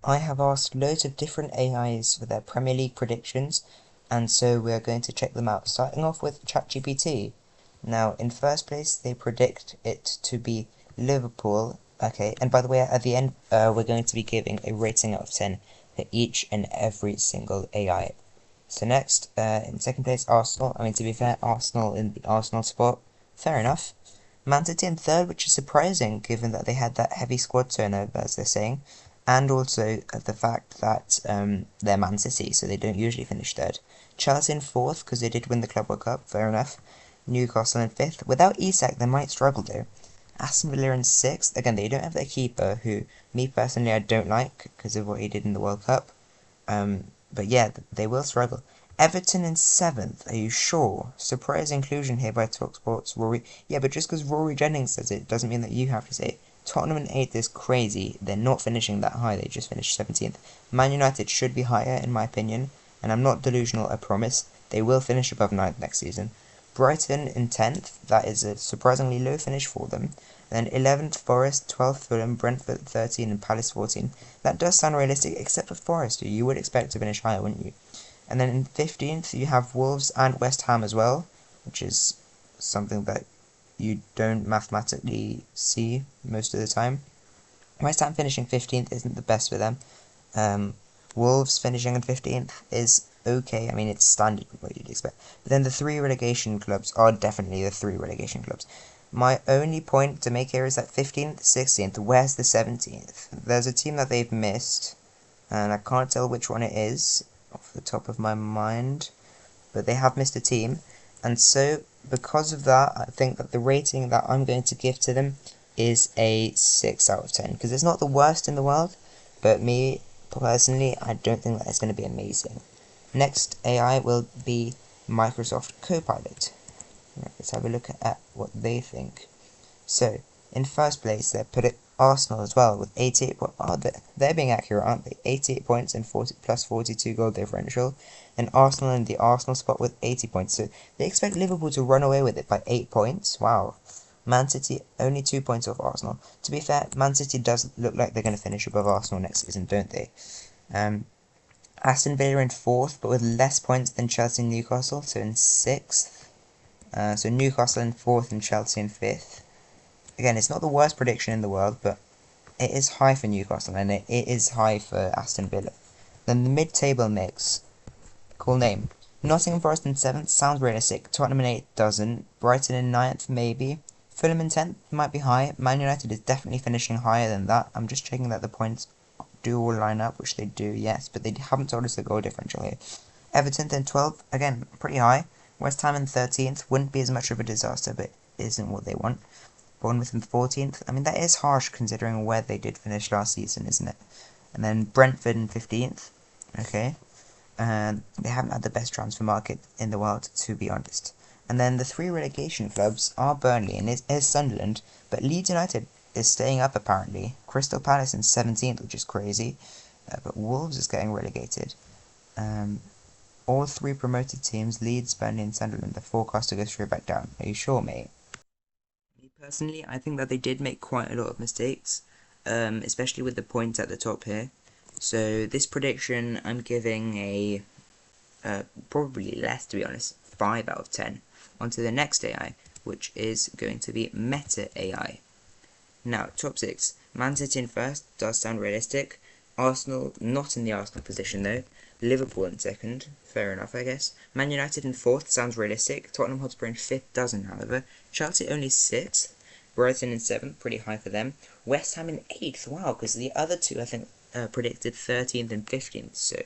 I have asked loads of different AIs for their Premier League predictions, and so we are going to check them out, starting off with ChatGPT. Now, in first place, they predict it to be Liverpool. Okay, and by the way, at the end, we're going to be giving a rating out of 10 for each and every single AI. So next, in second place, Arsenal. I mean, to be fair, Arsenal in the Arsenal spot. Fair enough. Man City in third, which is surprising given that they had that heavy squad turnover, as they're saying, and also the fact that they're Man City, so they don't usually finish third. Chelsea in fourth, because they did win the Club World Cup, fair enough. Newcastle in fifth. Without Isak, they might struggle though. Aston Villa in sixth. Again, they don't have their keeper, who, me personally, I don't like because of what he did in the World Cup. But yeah, they will struggle. Everton in seventh. Are you sure? Surprise inclusion here by Talksport's Rory. Yeah, but just because Rory Jennings says it doesn't mean that you have to say it. Tottenham in eighth is crazy. They're not finishing that high. They just finished 17th. Man United should be higher, in my opinion, and I'm not delusional, I promise. They will finish above 9th next season. Brighton in 10th. That is a surprisingly low finish for them. Then 11th Forest, 12th Fulham, Brentford 13, and Palace 14. That does sound realistic, except for Forest, who you would expect to finish higher, wouldn't you? And then in 15th, you have Wolves and West Ham as well, which is something that you don't mathematically see most of the time. West Ham finishing 15th isn't the best for them. Wolves finishing in 15th is okay. I mean, it's standard what you'd expect. But then the three relegation clubs are definitely the three relegation clubs. My only point to make here is that 15th, 16th, where's the 17th? There's a team that they've missed, and I can't tell which one it is off the top of my mind, but they have missed a team, and so because of that, I think that the rating that I'm going to give to them is a 6 out of 10, because it's not the worst in the world, but me, personally, I don't think that it's going to be amazing. Next AI will be Microsoft Copilot. Let's have a look at what they think. So, in first place, they put it Arsenal as well with 88 points. Oh, they're being accurate, aren't they? 88 points and 40 plus 42 goal differential. And Arsenal in the Arsenal spot with 80 points. So they expect Liverpool to run away with it by 8 points. Wow. Man City only 2 points off Arsenal. To be fair, Man City does look like they're going to finish above Arsenal next season, don't they? Aston Villa in fourth, but with less points than Chelsea and Newcastle, so in sixth. So Newcastle in fourth and Chelsea in fifth. Again, it's not the worst prediction in the world, but it is high for Newcastle and it is high for Aston Villa. Then the mid-table mix. Cool name. Nottingham Forest in 7th sounds realistic. Tottenham in 8th doesn't. Brighton in 9th maybe. Fulham in 10th might be high. Man United is definitely finishing higher than that. I'm just checking that the points do all line up, which they do, yes, but they haven't told us the goal differential here. Everton in 12th, again, pretty high. West Ham in 13th wouldn't be as much of a disaster, but isn't what they want. Bournemouth in 14th. I mean, that is harsh considering where they did finish last season, isn't it? And then Brentford in 15th. Okay. They haven't had the best transfer market in the world, to be honest. And then the three relegation clubs are Burnley and is Sunderland, but Leeds United is staying up apparently. Crystal Palace in 17th, which is crazy. But Wolves is getting relegated. All three promoted teams, Leeds, Burnley and Sunderland, are forecast to go straight back down. Are you sure, mate? Me personally, I think that they did make quite a lot of mistakes, especially with the points at the top here. So this prediction, I'm giving a probably less, to be honest, 5 out of 10. On to the next AI, which is going to be Meta AI. Now, top 6. Man City in first, does sound realistic. Arsenal, not in the Arsenal position though. Liverpool in second, fair enough I guess. Man United in fourth, sounds realistic. Tottenham Hotspur in fifth, doesn't however. Chelsea only sixth. Brighton in seventh, pretty high for them. West Ham in eighth, wow, because the other two I think predicted 13th and 15th, so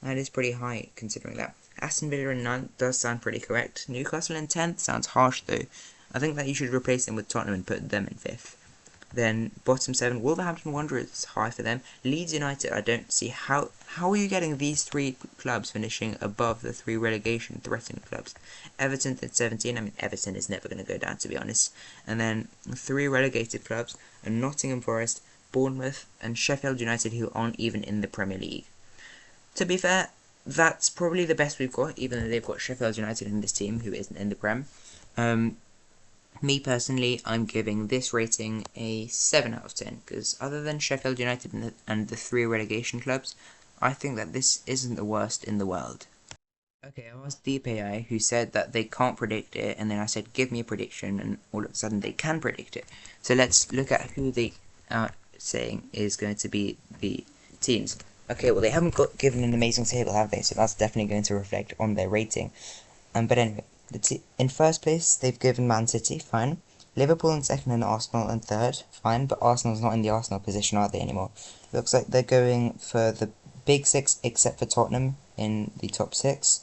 that is pretty high considering that. Aston Villa in 9th does sound pretty correct. Newcastle in 10th sounds harsh though. I think that you should replace them with Tottenham and put them in 5th. Then bottom 7, Wolverhampton Wanderers high for them. Leeds United, I don't see how are you getting these three clubs finishing above the three relegation threatened clubs. Everton at 17, I mean Everton is never going to go down to be honest. And then 3 relegated clubs are Nottingham Forest, Bournemouth and Sheffield United, who aren't even in the Premier League. To be fair, that's probably the best we've got, even though they've got Sheffield United in this team who isn't in the Prem. Me personally, I'm giving this rating a 7 out of 10, because other than Sheffield United and the 3 relegation clubs, I think that this isn't the worst in the world. Okay, I asked Deep AI, who said that they can't predict it, and then I said, give me a prediction, and all of a sudden they can predict it. So let's look at who they are saying is going to be the teams. Okay, well, they haven't given an amazing table, have they? So that's definitely going to reflect on their rating. But anyway, in first place, they've given Man City, fine. Liverpool in second and Arsenal in third, fine. But Arsenal's not in the Arsenal position, are they, anymore? Looks like they're going for the big six, except for Tottenham in the top six.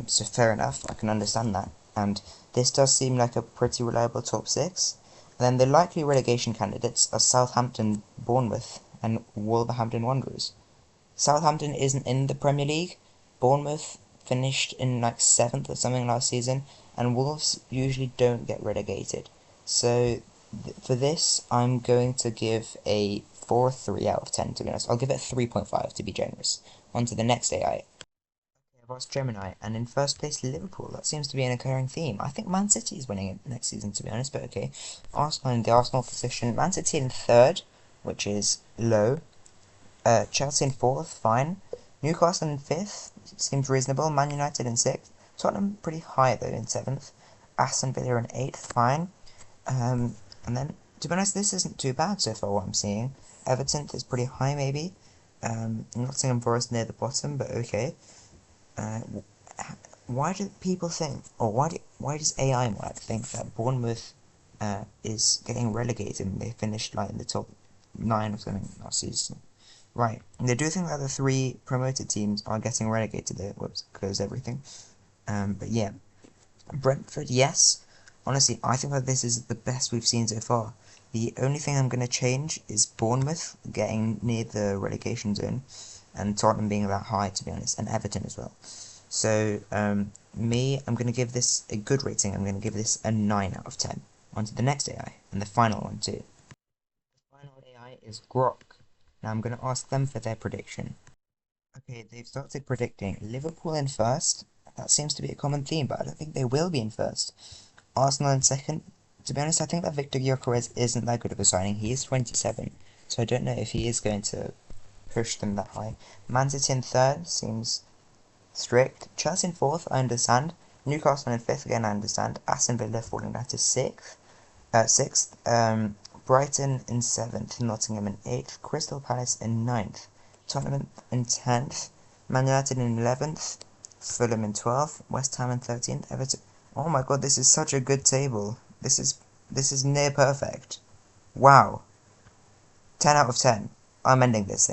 So fair enough, I can understand that. And this does seem like a pretty reliable top six. And then the likely relegation candidates are Southampton, Bournemouth, and Wolverhampton Wanderers. Southampton isn't in the Premier League. Bournemouth finished in like 7th or something last season, and Wolves usually don't get relegated. So for this, I'm going to give a 4.3 out of 10, to be honest. I'll give it a 3.5 to be generous. On to the next AI. I've asked Gemini, and in first place, Liverpool. That seems to be an occurring theme. I think Man City is winning it next season, to be honest, but okay. Arsenal in the Arsenal position. Man City in third, which is low. Chelsea in fourth, fine. Newcastle in fifth, seems reasonable. Man United in sixth. Tottenham pretty high though in seventh. Aston Villa in eighth, fine. And then, to be honest, this isn't too bad so far what I'm seeing. Everton is pretty high maybe. Nottingham Forest near the bottom, but okay. Why do people think, or why does AI Mark think that Bournemouth is getting relegated and they finished like in the top 9 or something last season? Right, they do think that the 3 promoted teams are getting relegated there. Whoops, close everything. But yeah, Brentford, yes. Honestly, I think that this is the best we've seen so far. The only thing I'm going to change is Bournemouth getting near the relegation zone, and Tottenham being that high, to be honest, and Everton as well. So, I'm going to give this a good rating. I'm going to give this a 9 out of 10. On to the next AI, and the final one too. The final AI is Grok. Now I'm going to ask them for their prediction. Okay, they've started predicting Liverpool in first. That seems to be a common theme, but I don't think they will be in first. Arsenal in second. To be honest, I think that Victor Gyökeres isn't that good of a signing. He is 27, so I don't know if he is going to push them that high. Man City in third seems strict. Chelsea in fourth, I understand. Newcastle in fifth, again, I understand. Aston Villa falling down to sixth. Brighton in 7th, Nottingham in 8th, Crystal Palace in 9th, Tottenham in 10th, Man United in 11th, Fulham in 12th, West Ham in 13th, Everton. Oh my god, this is such a good table. This is near perfect. Wow. 10 out of 10. I'm ending this thing.